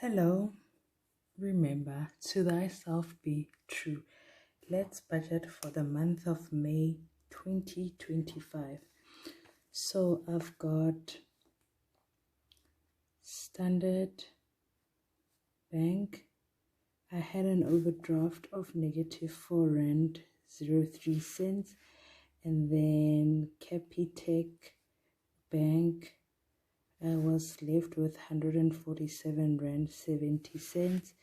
Hello, remember to thyself be true. Let's budget for the month of May 2025. So I've got Standard Bank. I had an overdraft of negative 4 Rand 03 cents, and then Capitec Bank, I was left with 147 Rand 70 cents,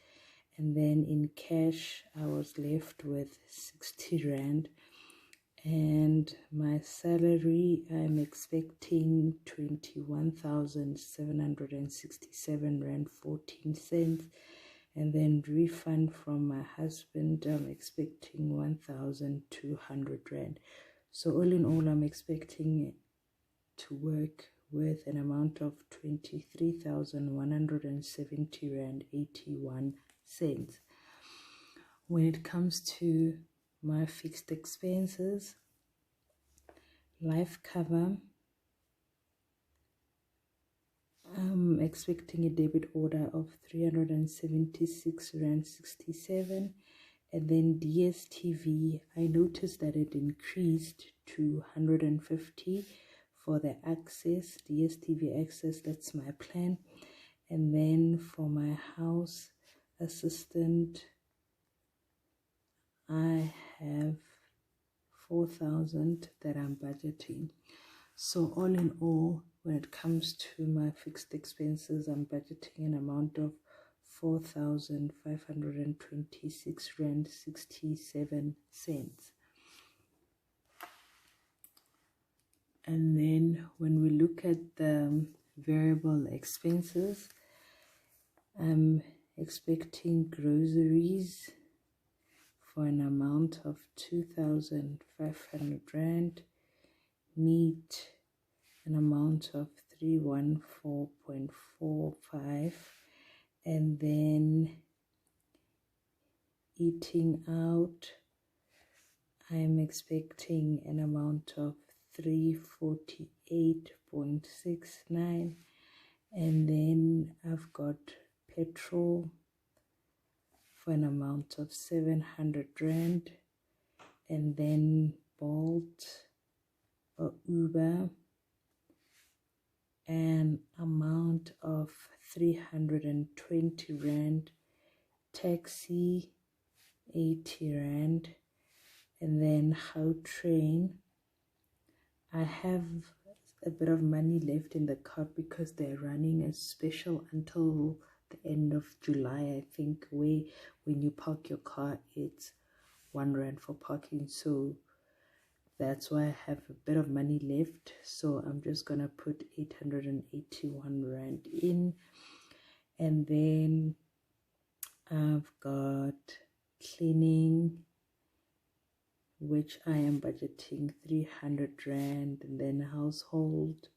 and then in cash I was left with 60 Rand. And my salary, I'm expecting 21,767 Rand 14 cents, and then refund from my husband, I'm expecting 1,200 Rand. So all in all, I'm expecting to work with an amount of 23,170 Rand 81 cents. When it comes to my fixed expenses, life cover, I'm expecting a debit order of 376 Rand 67, and then DSTV, I noticed that it increased to 150 for the access, DSTV access. That's my plan. And then for my house assistant, I have 4,000 that I'm budgeting. So all in all, when it comes to my fixed expenses, I'm budgeting an amount of 4,526 Rand 67 cents. And then when we look at the variable expenses, I'm expecting groceries for an amount of 2,500 Rand, meat an amount of 314.45, and then eating out, I'm expecting an amount of 348.69, and then I've got petrol for an amount of 700 Rand, and then Bolt or Uber an amount of 320 Rand, taxi 80 Rand, and then Gautrain, I have a bit of money left in the cart because they're running a special until the end of July, I think, where when you park your car it's 1 Rand for parking. So that's why I have a bit of money left. So I'm just gonna put 881 Rand in, and then I've got cleaning, which I am budgeting 300 Rand, and then household,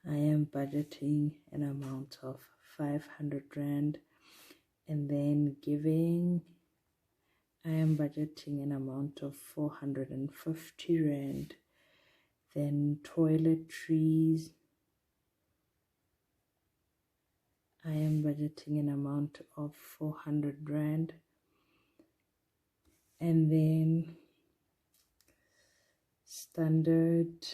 I am budgeting an amount of 500 Rand, and then giving, I am budgeting an amount of 450 Rand. Then toiletries, I am budgeting an amount of 400 Rand. And then standard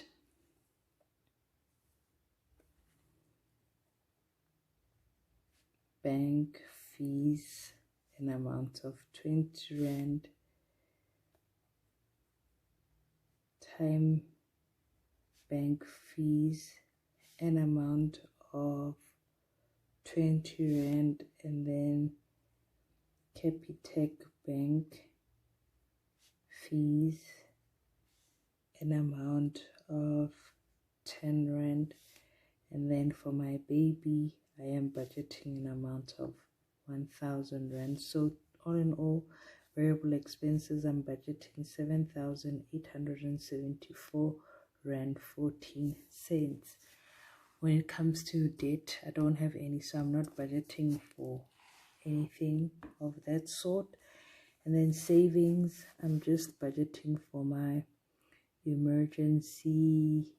bank fees, an amount of 20 Rand. Time bank fees, an amount of 20 Rand, and then Capitec Bank fees, an amount of 10 Rand, and then for my baby I am budgeting an amount of 1,000 Rand. So all in all, variable expenses, I'm budgeting 7,874 Rand 14 cents. When it comes to debt, I don't have any, so I'm not budgeting for anything of that sort. And then savings, I'm just budgeting for my emergency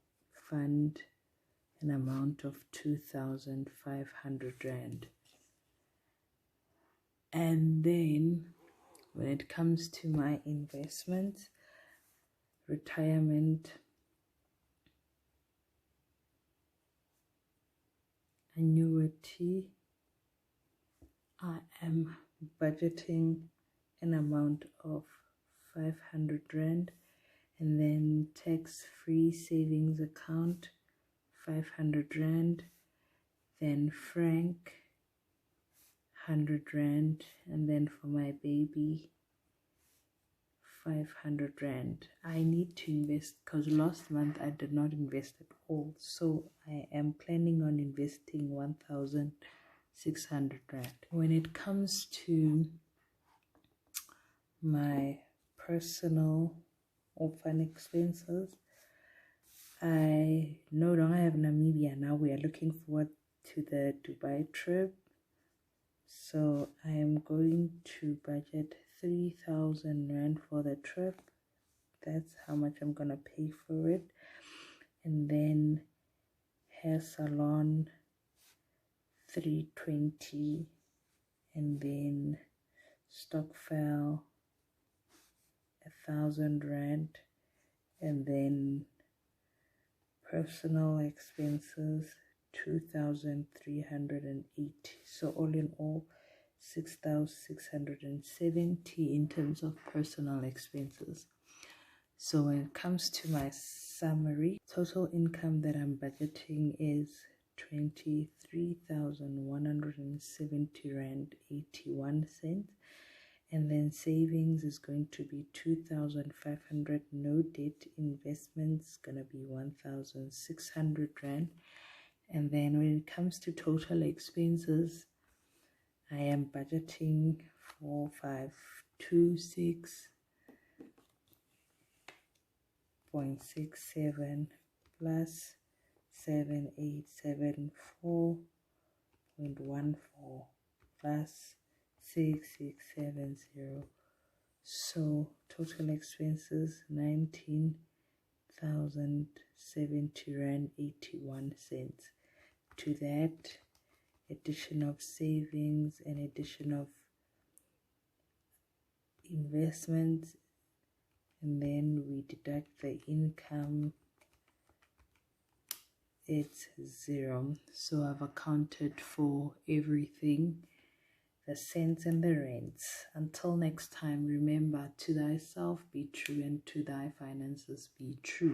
fund, an amount of 2,500 Rand. And then when it comes to my investments, retirement, annuity, I am budgeting an amount of 500 rand, and then tax-free savings account 500 rand, then franc 100 rand, and then for my baby 500 rand. I need to invest because last month I did not invest at all, so I am planning on investing 1,600 rand. When it comes to my personal or fun expenses, I no longer have Namibia now. We are looking forward to the Dubai trip, so I am going to budget 3,000 rand for the trip. That's how much I'm gonna pay for it. And then hair salon 320, and then Stockfell 1,000 rand, and then personal expenses 2,380. So all in all 6,670 in terms of personal expenses. So when it comes to my summary, total income that I'm budgeting is 23,170 rand 81 cents, and then savings is going to be 2,500. No debt. Investments gonna be 1,600 rand. And then when it comes to total expenses, I am budgeting 4,526.67 plus 7,874.14 plus 6,670. So total expenses 19,070 rand 81 cents. To that, addition of savings and addition of investments, and then we deduct the income, it's 0. So I've accounted for everything, the cents and the rents. Until next time, remember, to thyself be true and to thy finances be true.